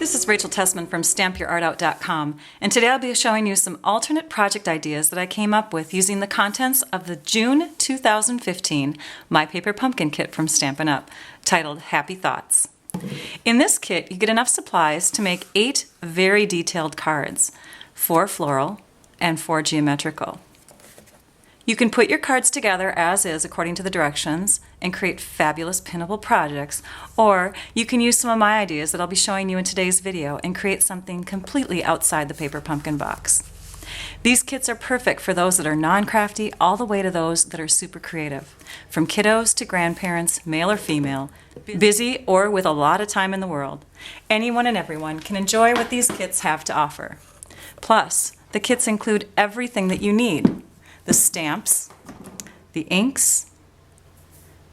this is Rachel Tessman from StampYourArtOut.com, and today I'll be showing you some alternate project ideas that I came up with using the contents of the June 2015 My Paper Pumpkin Kit from Stampin' Up, titled Happy Thoughts. In this kit, you get enough supplies to make 8 very detailed cards, 4 floral and 4 geometrical. You can put your cards together as is according to the directions and create fabulous pinnable projects, or you can use some of my ideas that I'll be showing you in today's video and create something completely outside the paper pumpkin box. These kits are perfect for those that are non-crafty all the way to those that are super creative, from kiddos to grandparents, male or female, busy or with a lot of time in the world. Anyone and everyone can enjoy what these kits have to offer. Plus, the kits include everything that you need. The stamps, the inks,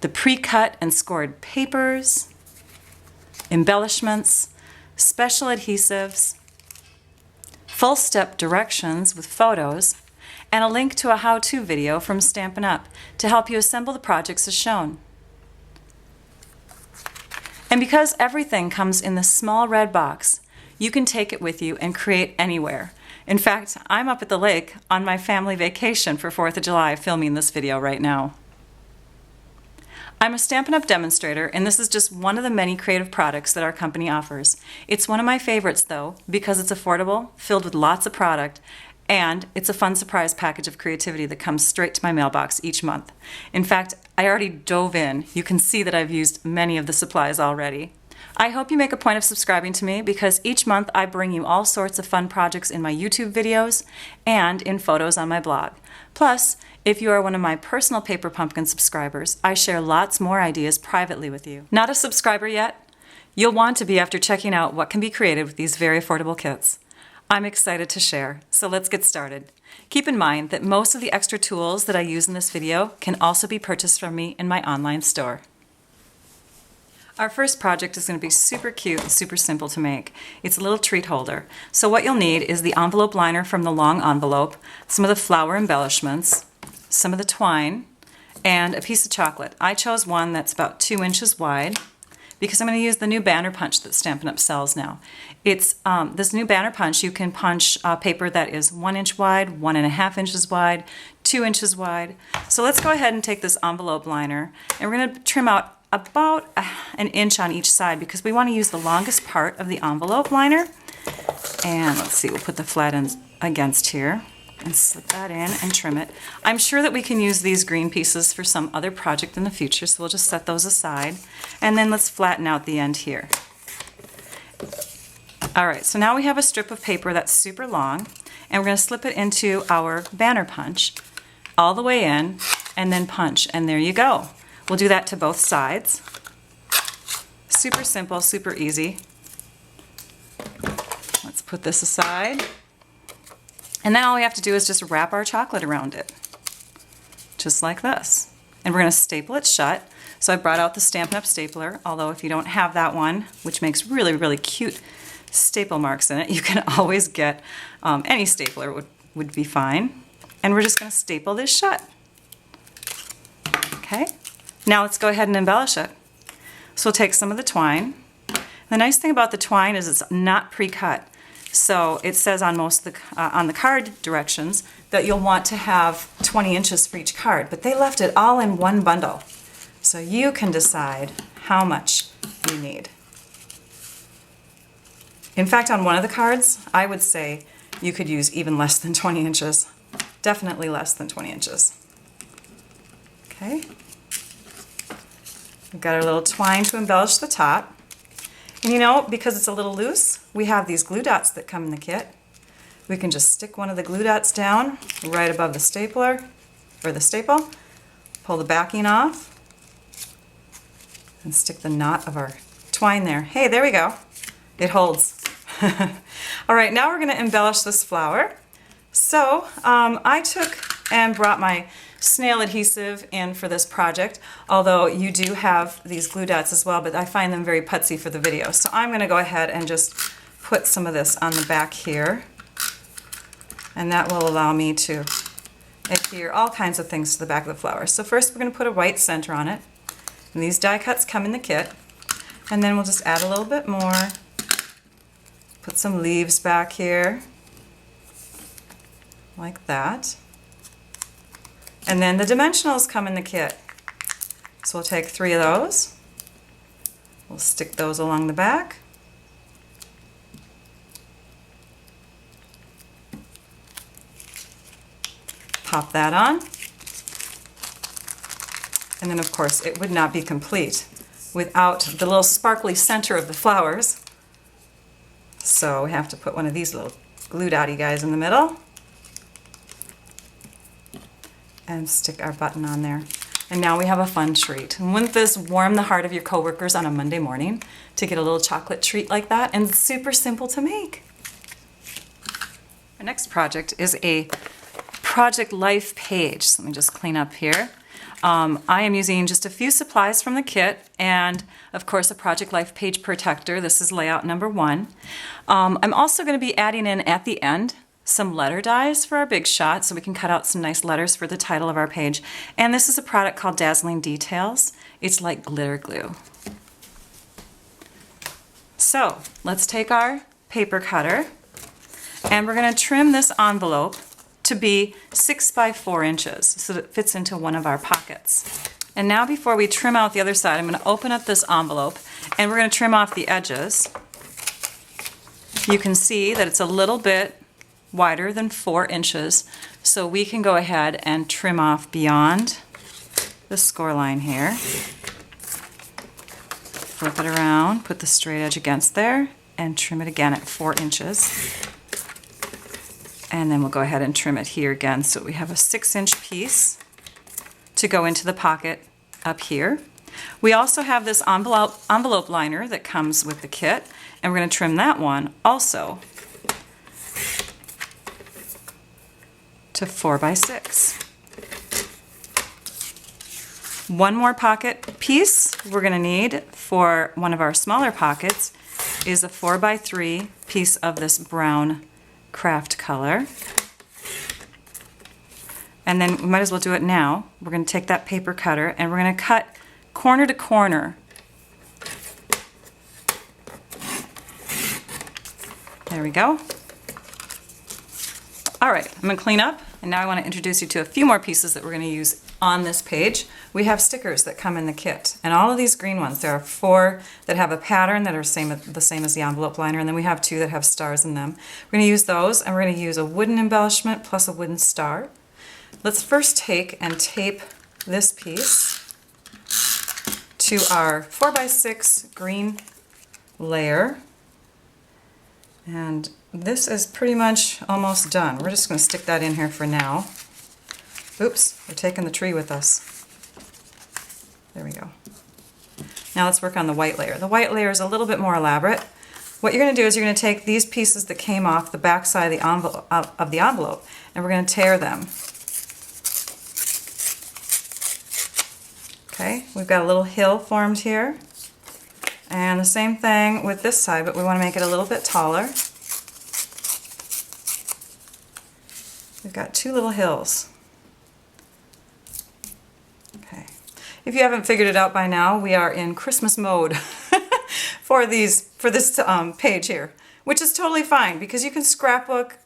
the pre-cut and scored papers, embellishments, special adhesives, full step directions with photos, and a link to a how-to video from Stampin' Up to help you assemble the projects as shown. And because everything comes in this small red box, you can take it with you and create anywhere. In fact, I'm up at the lake on my family vacation for 4th of July filming this video right now. I'm a Stampin' Up! Demonstrator, and this is just one of the many creative products that our company offers. It's one of my favorites, though, because it's affordable, filled with lots of product, and it's a fun surprise package of creativity that comes straight to my mailbox each month. In fact, I already dove in. You can see that I've used many of the supplies already. I hope you make a point of subscribing to me because each month I bring you all sorts of fun projects in my YouTube videos and in photos on my blog. Plus, if you are one of my personal Paper Pumpkin subscribers, I share lots more ideas privately with you. Not a subscriber yet? You'll want to be after checking out what can be created with these very affordable kits. I'm excited to share, so let's get started. Keep in mind that most of the extra tools that I use in this video can also be purchased from me in my online store. Our first project is going to be super cute and super simple to make. It's a little treat holder. So what you'll need is the envelope liner from the long envelope, some of the flower embellishments, some of the twine, and a piece of chocolate. I chose one that's about 2 inches wide because I'm going to use the new banner punch that Stampin' Up! Sells now. It's this new banner punch. You can punch paper that is 1 inch wide, 1.5 inches wide, 2 inches wide. So let's go ahead and take this envelope liner and we're going to trim out about an inch on each side because we want to use the longest part of the envelope liner. And let's see, we'll put the flat ends against here and slip that in and trim it. I'm sure that we can use these green pieces for some other project in the future, so we'll just set those aside. And then let's flatten out the end here. Alright, so now we have a strip of paper that's super long, and we're going to slip it into our banner punch all the way in and then punch, and there you go. We'll do that to both sides. Super simple, super easy. Let's put this aside. And then all we have to do is just wrap our chocolate around it. Just like this. And we're going to staple it shut. So I brought out the Stampin' Up! Stapler, although if you don't have that one, which makes really, really cute staple marks in it, you can always get any stapler would be fine. And we're just going to staple this shut. Okay? Now let's go ahead and embellish it. So we'll take some of the twine. The nice thing about the twine is it's not pre-cut. So it says on most of the, on the card directions that you'll want to have 20 inches for each card, but they left it all in one bundle. So you can decide how much you need. In fact, on one of the cards, I would say you could use even less than 20 inches. Definitely less than 20 inches. Okay. We've got our little twine to embellish the top. And you know, because it's a little loose, we have these glue dots that come in the kit. We can just stick one of the glue dots down right above the stapler, or the staple, pull the backing off, and stick the knot of our twine there. Hey, there we go. It holds. All right, now we're going to embellish this flower. So I took and brought my snail adhesive in for this project, although you do have these glue dots as well, but I find them very putsy for the video. So I'm going to go ahead and just put some of this on the back here, and that will allow me to adhere all kinds of things to the back of the flower. So first we're going to put a white center on it, and these die cuts come in the kit, and then we'll just add a little bit more Put some leaves back here, like that. And then the dimensionals come in the kit. So we'll take 3 of those. We'll stick those along the back. Pop that on. And then of course it would not be complete without the little sparkly center of the flowers. So we have to put one of these little glue dotty guys in the middle and stick our button on there. And now we have a fun treat. And wouldn't this warm the heart of your coworkers on a Monday morning to get a little chocolate treat like that? And it's super simple to make. Our next project is a Project Life page. So let me just clean up here. I am using just a few supplies from the kit and of course a Project Life page protector. This is layout number 1. I'm also going to be adding in at the end some letter dies for our big shot so we can cut out some nice letters for the title of our page. And this is a product called Dazzling Details. It's like glitter glue. So let's take our paper cutter and we're going to trim this envelope to be 6 by 4 inches so that it fits into one of our pockets. And now before we trim out the other side, I'm going to open up this envelope and we're going to trim off the edges. You can see that it's a little bit wider than 4 inches, so we can go ahead and trim off beyond the score line here. Flip it around, put the straight edge against there, and trim it again at 4 inches. And then we'll go ahead and trim it here again so we have a 6-inch piece to go into the pocket up here. We also have this envelope liner that comes with the kit, and we're going to trim that one also to 4 by 6. One more pocket piece we're going to need for one of our smaller pockets is a 4 by 3 piece of this brown craft color. And then we might as well do it now. We're going to take that paper cutter and we're going to cut corner to corner. There we go. All right, I'm going to clean up, and now I want to introduce you to a few more pieces that we're going to use on this page. We have stickers that come in the kit, and all of these green ones, there are 4 that have a pattern that are the same as the envelope liner, and then we have 2 that have stars in them. We're going to use those, and we're going to use a wooden embellishment plus a wooden star. Let's first take and tape this piece to our 4 by 6 green layer. And this is pretty much almost done. We're just going to stick that in here for now. Oops, we're taking the tree with us. There we go. Now let's work on the white layer. The white layer is a little bit more elaborate. What you're going to do is you're going to take these pieces that came off the back side of the envelope, and we're going to tear them. Okay, we've got a little hill formed here. And the same thing with this side, but we want to make it a little bit taller. We've got 2 little hills. Okay. If you haven't figured it out by now, we are in Christmas mode for this page here, which is totally fine because you can scrapbook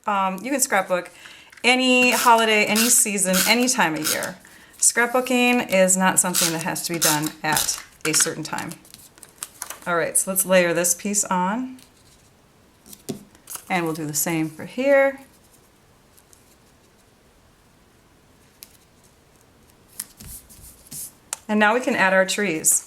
any holiday, any season, any time of year. Scrapbooking is not something that has to be done at a certain time. All right, so let's layer this piece on, and we'll do the same for here. And now we can add our trees.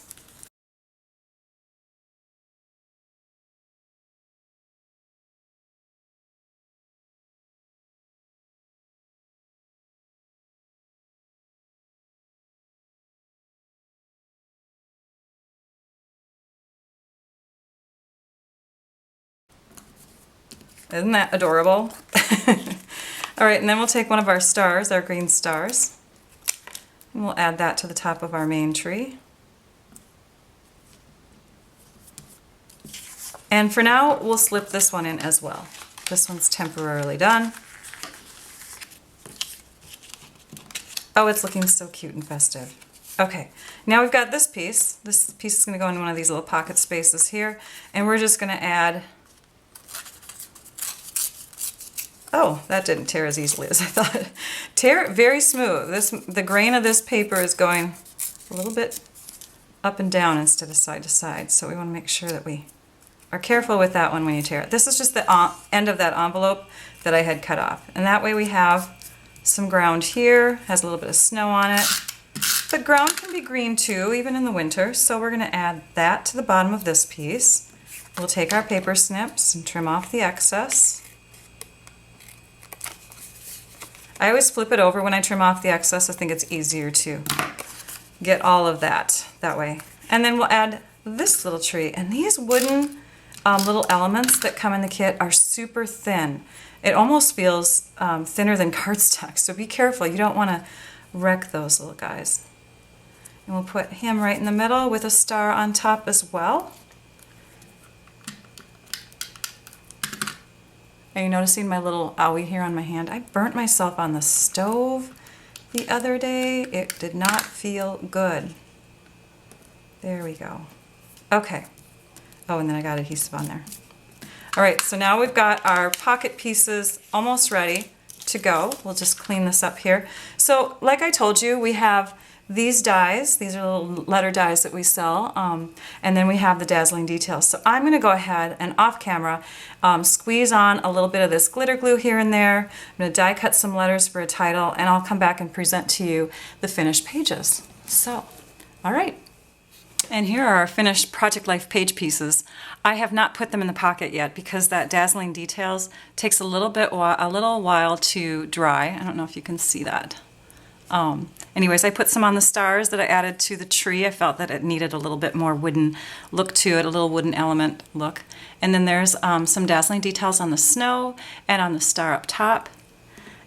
Isn't that adorable? All right, and then we'll take one of our stars, our green stars, and we'll add that to the top of our main tree. And for now, we'll slip this one in as well. This one's temporarily done. Oh, it's looking so cute and festive. Okay, now we've got this piece. This piece is going to go in one of these little pocket spaces here, and we're just going to add Oh, that didn't tear as easily as I thought. Tear it very smooth. The grain of this paper is going a little bit up and down instead of side to side, so we want to make sure that we are careful with that one when you tear it. This is just the end of that envelope that I had cut off. And that way we have some ground here, has a little bit of snow on it. But ground can be green too, even in the winter, so we're going to add that to the bottom of this piece. We'll take our paper snips and trim off the excess. I always flip it over when I trim off the excess. I think it's easier to get all of that way. And then we'll add this little tree. And these wooden little elements that come in the kit are super thin. It almost feels thinner than cardstock, so be careful. You don't want to wreck those little guys. And we'll put him right in the middle with a star on top as well. Are you noticing my little owie here on my hand? I burnt myself on the stove the other day. It did not feel good. There we go. Okay. Oh, and then I got adhesive on there. All right, so now we've got our pocket pieces almost ready to go. We'll just clean this up here. So like I told you, we have these dies. These are little letter dies that we sell. And then we have the Dazzling Details. So I'm going to go ahead and off camera squeeze on a little bit of this glitter glue here and there. I'm going to die cut some letters for a title, and I'll come back and present to you the finished pages. So, all right. And here are our finished Project Life page pieces. I have not put them in the pocket yet because that Dazzling Details takes a little while to dry. I don't know if you can see that. Anyways, I put some on the stars that I added to the tree. I felt that it needed a little bit more wooden look to it, a little wooden element look. And then there's some Dazzling Details on the snow and on the star up top.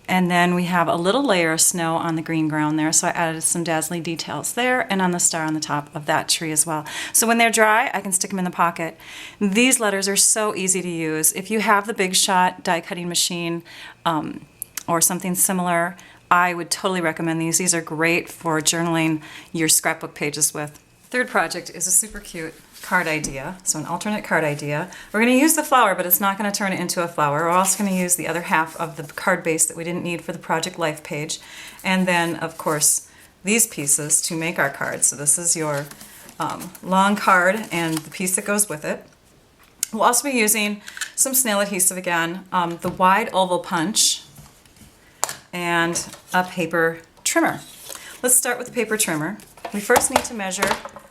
And then we have a little layer of snow on the green ground there, so I added some Dazzling Details there and on the star on the top of that tree as well. So when they're dry, I can stick them in the pocket. These letters are so easy to use. If you have the Big Shot die cutting machine or something similar, I would totally recommend these. These are great for journaling your scrapbook pages with. Third project is a super cute card idea, so an alternate card idea. We're going to use the flower, but it's not going to turn it into a flower. We're also going to use the other half of the card base that we didn't need for the Project Life page. And then, of course, these pieces to make our cards. So this is your long card and the piece that goes with it. We'll also be using some snail adhesive again, the wide oval punch, and a paper trimmer. Let's start with the paper trimmer. We first need to measure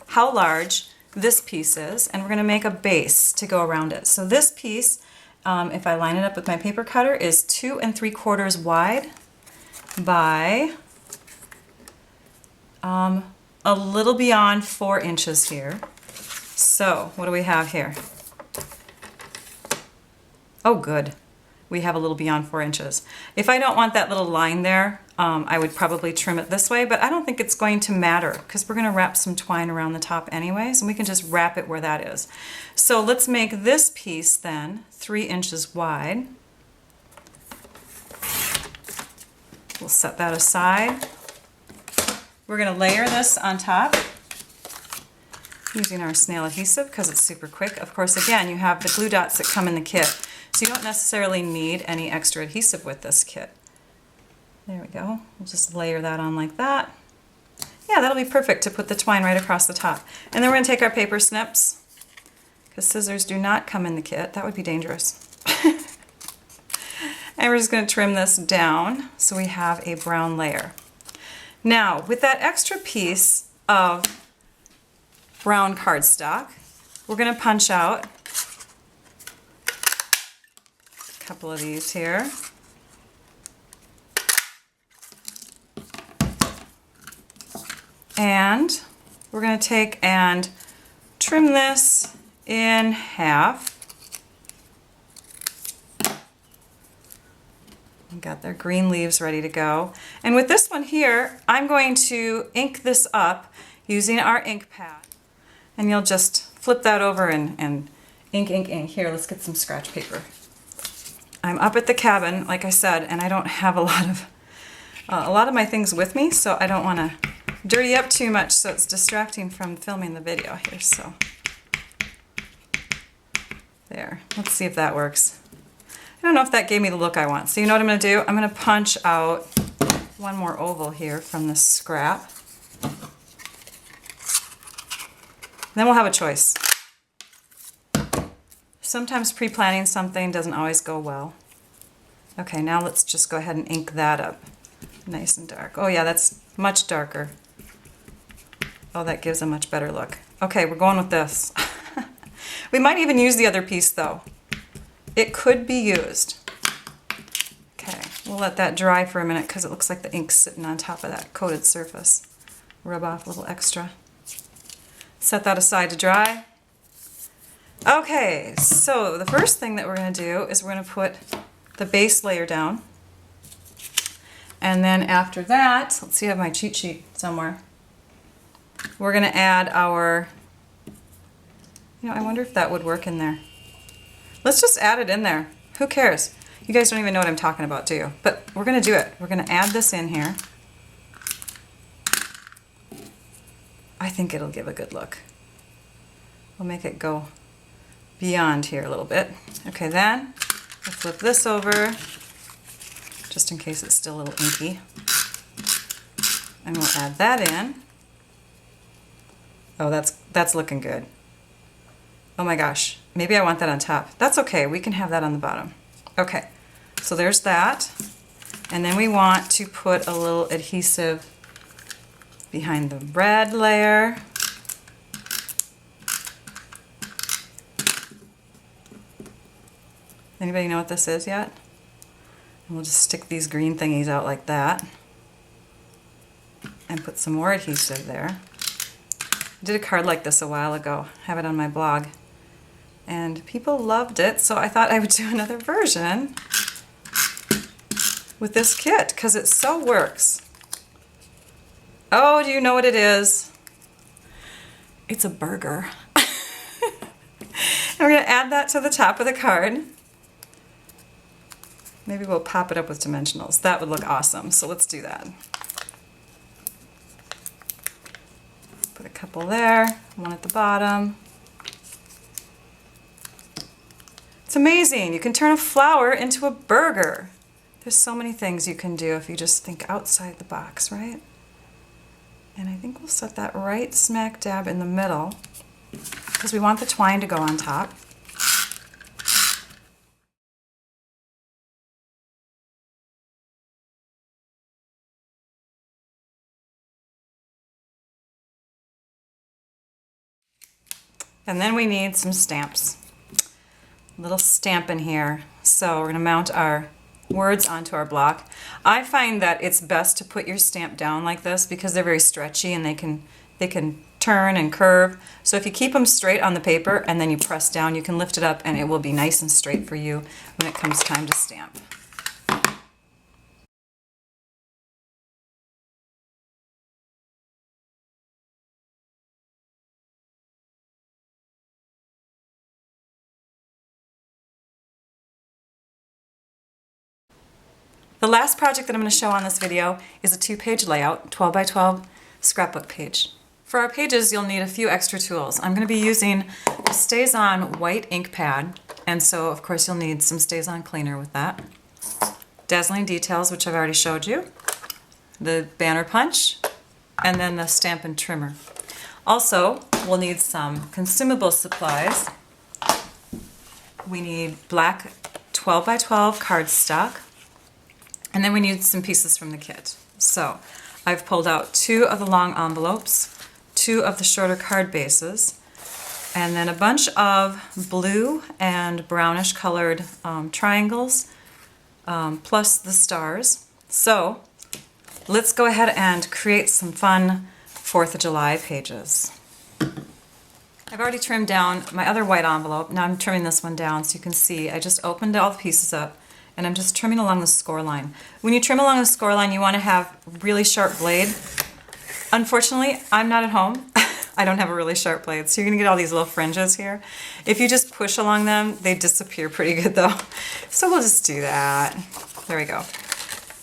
how large this piece is, and we're going to make a base to go around it. So this piece, if I line it up with my paper cutter, is 2 3/4 wide by a little beyond 4 inches here. So what do we have here? Oh, good. We have a little beyond 4 inches. If I don't want that little line there, I would probably trim it this way, but I don't think it's going to matter because we're going to wrap some twine around the top anyways, and we can just wrap it where that is. So let's make this piece then 3 inches wide. We'll set that aside. We're going to layer this on top using our snail adhesive because it's super quick. Of course, again, you have the glue dots that come in the kit, so you don't necessarily need any extra adhesive with this kit. There we go. We'll just layer that on like that. Yeah, that'll be perfect to put the twine right across the top. And then we're going to take our paper snips, because scissors do not come in the kit. That would be dangerous. And we're just going to trim this down so we have a brown layer. Now, with that extra piece of brown cardstock, we're going to punch out a couple of these here. And we're going to take and trim this in half. We've got their green leaves ready to go. And with this one here, I'm going to ink this up using our ink pad. And you'll just flip that over and ink, ink, ink. Here, let's get some scratch paper. I'm up at the cabin, like I said, and I don't have a lot of my things with me, so I don't want to dirty up too much, so it's distracting from filming the video here. So there, let's see if that works. don't know if that gave me the look I want. So you know what I'm going to do? I'm going to punch out one more oval here from this scrap. Then we'll have a choice. Sometimes pre-planning something doesn't always go well. Okay, now let's just go ahead and ink that up. Nice and dark. Oh yeah, that's much darker. Oh, that gives a much better look. Okay, we're going with this. We might even use the other piece though. It could be used. Okay, we'll let that dry for a minute because it looks like the ink's sitting on top of that coated surface. Rub off a little extra. Set that aside to dry. Okay, so the first thing that we're going to do is we're going to put the base layer down. And then after that, let's see, I have my cheat sheet somewhere. We're going to add our, I wonder if that would work in there. Let's just add it in there. Who cares? You guys don't even know what I'm talking about, do you? But we're going to do it. We're going to add this in here. I think it'll give a good look. We'll make it go beyond here a little bit. Okay, then we'll flip this over, just in case it's still a little inky. And we'll add that in. Oh, that's looking good. Oh my gosh, maybe I want that on top. That's okay, we can have that on the bottom. Okay, so there's that. And then we want to put a little adhesive behind the red layer. Anybody know what this is yet? And we'll just stick these green thingies out like that and put some more adhesive there. I did a card like this a while ago. I have it on my blog. And people loved it, so I thought I would do another version with this kit because it so works. Oh, do you know what it is? It's a burger. And we're going to add that to the top of the card. Maybe we'll pop it up with dimensionals. That would look awesome, so let's do that. Put a couple there, one at the bottom. It's amazing. You can turn a flower into a burger. There's so many things you can do if you just think outside the box, right? And I think we'll set that right smack dab in the middle because we want the twine to go on top. And then we need some stamps. A little stamp in here. So we're going to mount our words onto our block. I find that it's best to put your stamp down like this because they're very stretchy and they can turn and curve. So if you keep them straight on the paper and then you press down, you can lift it up and it will be nice and straight for you when it comes time to stamp. The last project that I'm going to show on this video is a 2-page layout, 12 by 12 scrapbook page. For our pages, you'll need a few extra tools. I'm going to be using a StazOn white ink pad, and so of course you'll need some StazOn cleaner with that. Dazzling Details, which I've already showed you, the banner punch, and then the Stampin' trimmer. Also, we'll need some consumable supplies. We need black 12 by 12 cardstock. And then we need some pieces from the kit. So I've pulled out 2 of the long envelopes, 2 of the shorter card bases, and then a bunch of blue and brownish colored triangles, plus the stars. So let's go ahead and create some fun 4th of July pages. I've already trimmed down my other white envelope. Now I'm trimming this one down so you can see I just opened all the pieces up. And I'm just trimming along the score line. When you trim along the score line, you want to have a really sharp blade. Unfortunately, I'm not at home. I don't have a really sharp blade, so you're going to get all these little fringes here. If you just push along them, they disappear pretty good though. So we'll just do that. There we go.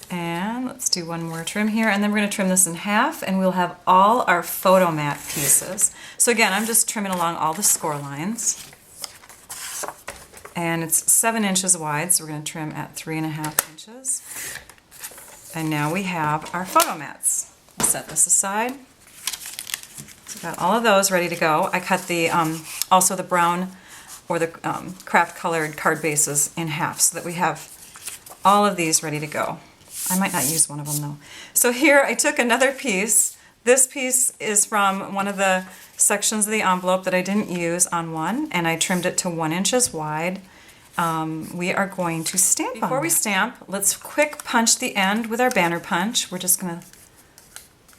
And let's do one more trim here, and then we're going to trim this in half, and we'll have all our photo mat pieces. So again, I'm just trimming along all the score lines. And it's 7 inches wide, so we're going to trim at 3.5 inches. And now we have our photo mats. I'll set this aside. So I've got all of those ready to go. I cut the also the brown or the craft colored card bases in half so that we have all of these ready to go. I might not use one of them though. So here I took another piece. This piece is from one of the sections of the envelope that I didn't use on one, and I trimmed it to 1 inches wide. We are going to stamp on it. Before we stamp, let's quick punch the end with our banner punch. We're just going to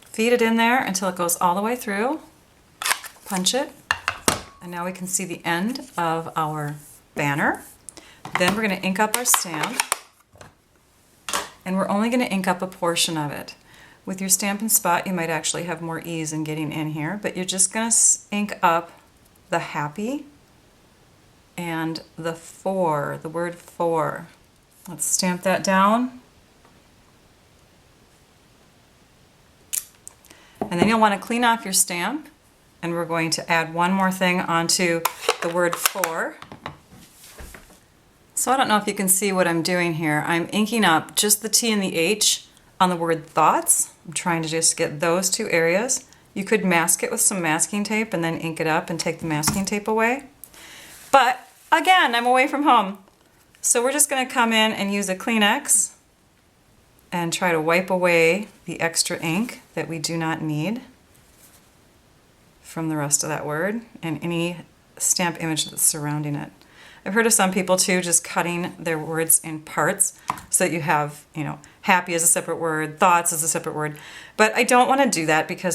feed it in there until it goes all the way through. Punch it. And now we can see the end of our banner. Then we're going to ink up our stamp. And we're only going to ink up a portion of it. With your Stampin' Spot, you might actually have more ease in getting in here, but you're just going to ink up the happy and the for, the word for. Let's stamp that down. And then you'll want to clean off your stamp, and we're going to add one more thing onto the word for. So I don't know if you can see what I'm doing here. I'm inking up just the T and the H on the word thoughts. I'm trying to just get those two areas. You could mask it with some masking tape and then ink it up and take the masking tape away. But again, I'm away from home. So we're just going to come in and use a Kleenex and try to wipe away the extra ink that we do not need from the rest of that word and any stamp image that's surrounding it. I've heard of some people too just cutting their words in parts so that you have, you know, happy as a separate word, thoughts as a separate word. But I don't want to do that because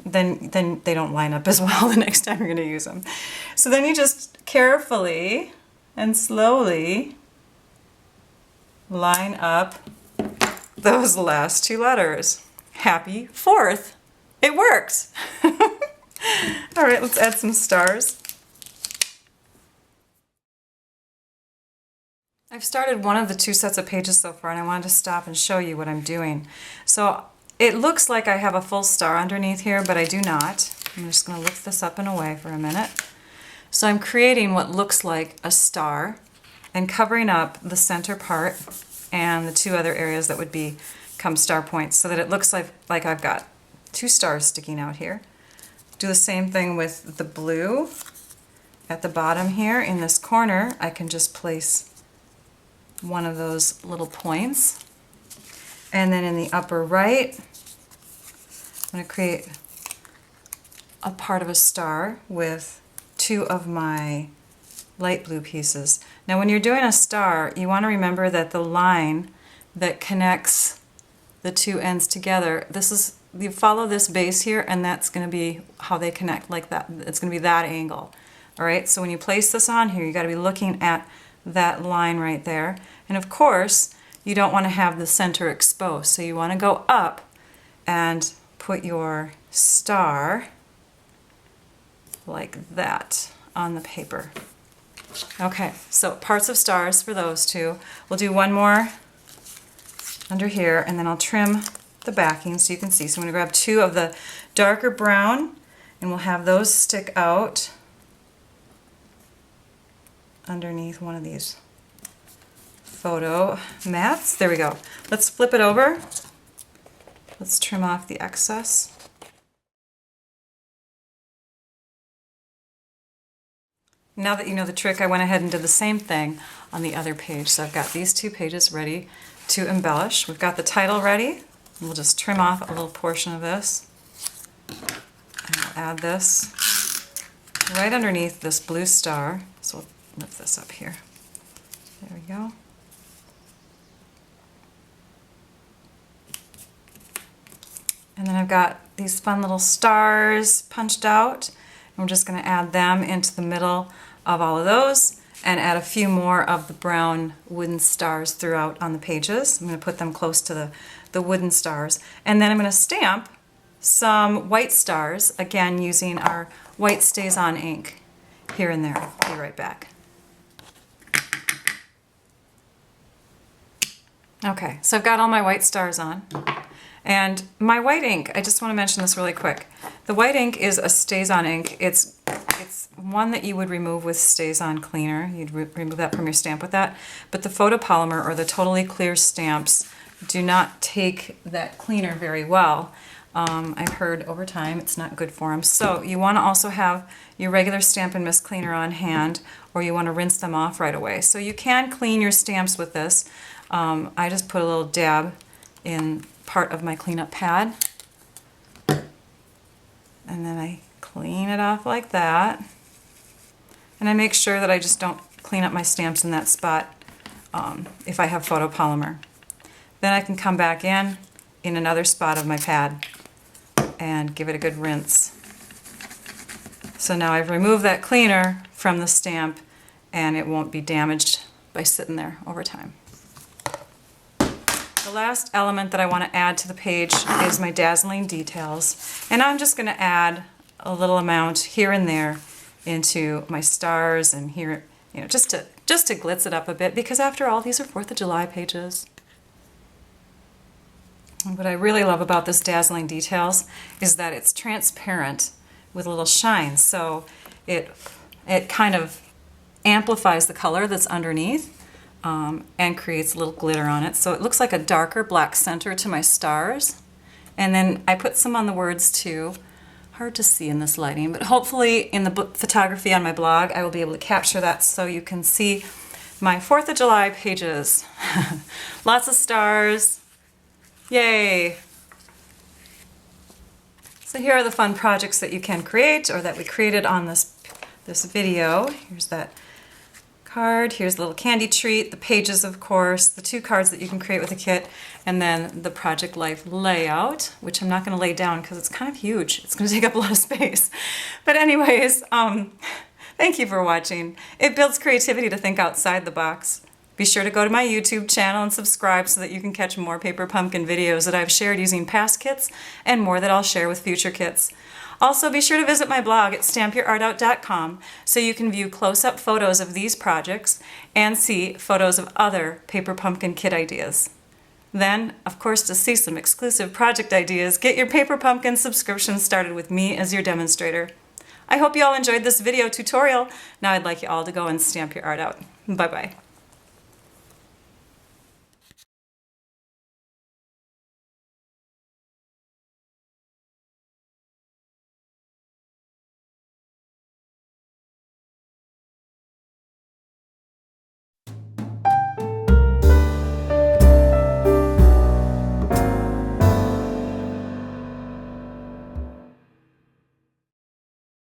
then they don't line up as well the next time you're going to use them. So then you just carefully and slowly line up those last two letters. Happy 4th. It works. All right, let's add some stars. I've started one of the 2 sets of pages so far, and I wanted to stop and show you what I'm doing. So it looks like I have a full star underneath here, but I do not. I'm just going to lift this up and away for a minute. So I'm creating what looks like a star and covering up the center part and the 2 other areas that would become star points so that it looks like I've got 2 stars sticking out here. Do the same thing with the blue. At the bottom here in this corner, I can just place one of those little points. And then in the upper right, I'm going to create a part of a star with 2 of my light blue pieces. Now when you're doing a star, you want to remember that the line that connects the 2 ends together, you follow this base here, and that's going to be how they connect, like that. It's going to be that angle. All right, so when you place this on here, you got to be looking at that line right there. And of course, you don't want to have the center exposed, so you want to go up and put your star like that on the paper. Okay, so parts of stars for those 2. We'll do one more under here, and then I'll trim the backing so you can see. So I'm going to grab 2 of the darker brown, and we'll have those stick out underneath one of these photo mats. There we go. Let's flip it over. Let's trim off the excess. Now that you know the trick, I went ahead and did the same thing on the other page. So I've got these 2 pages ready to embellish. We've got the title ready. We'll just trim off a little portion of this. And we'll add this right underneath this blue star. So we'll lift this up here. There we go. And then I've got these fun little stars punched out. And we're just going to add them into the middle of all of those and add a few more of the brown wooden stars throughout on the pages. I'm going to put them close to the wooden stars. And then I'm going to stamp some white stars, again using our white stays on ink here and there. I'll be right back. Okay, so I've got all my white stars on. And my white ink, I just want to mention this really quick. The white ink is a stays on ink. It's one that you would remove with StazOn cleaner. You'd remove that from your stamp with that. But the photopolymer or the totally clear stamps do not take that cleaner very well. I've heard over time it's not good for them. So you want to also have your regular Stampin' Mist cleaner on hand, or you want to rinse them off right away. So you can clean your stamps with this. I just put a little dab in part of my cleanup pad, and then I clean it off like that. And I make sure that I just don't clean up my stamps in that spot if I have photopolymer. Then I can come back in another spot of my pad and give it a good rinse. So now I've removed that cleaner from the stamp and it won't be damaged by sitting there over time. The last element that I want to add to the page is my Dazzling Details. And I'm just going to add a little amount here and there into my stars and here, you know, just to glitz it up a bit, because after all, these are 4th of July pages. What I really love about this Dazzling Details is that it's transparent with a little shine, so it kind of amplifies the color that's underneath and creates a little glitter on it. So it looks like a darker black center to my stars. And then I put some on the words too. Hard to see in this lighting, but hopefully in the photography on my blog I will be able to capture that so you can see my 4th of July pages. Lots of stars. Yay! So here are the fun projects that you can create, or that we created on this video. Here's that card, here's the little candy treat, the pages of course, the 2 cards that you can create with a kit, and then the Project Life layout, which I'm not going to lay down because it's kind of huge. It's going to take up a lot of space. But anyways, thank you for watching. It builds creativity to think outside the box. Be sure to go to my YouTube channel and subscribe so that you can catch more Paper Pumpkin videos that I've shared using past kits and more that I'll share with future kits. Also, be sure to visit my blog at stampyourartout.com so you can view close-up photos of these projects and see photos of other Paper Pumpkin kit ideas. Then, of course, to see some exclusive project ideas, get your Paper Pumpkin subscription started with me as your demonstrator. I hope you all enjoyed this video tutorial. Now I'd like you all to go and stamp your art out. Bye-bye.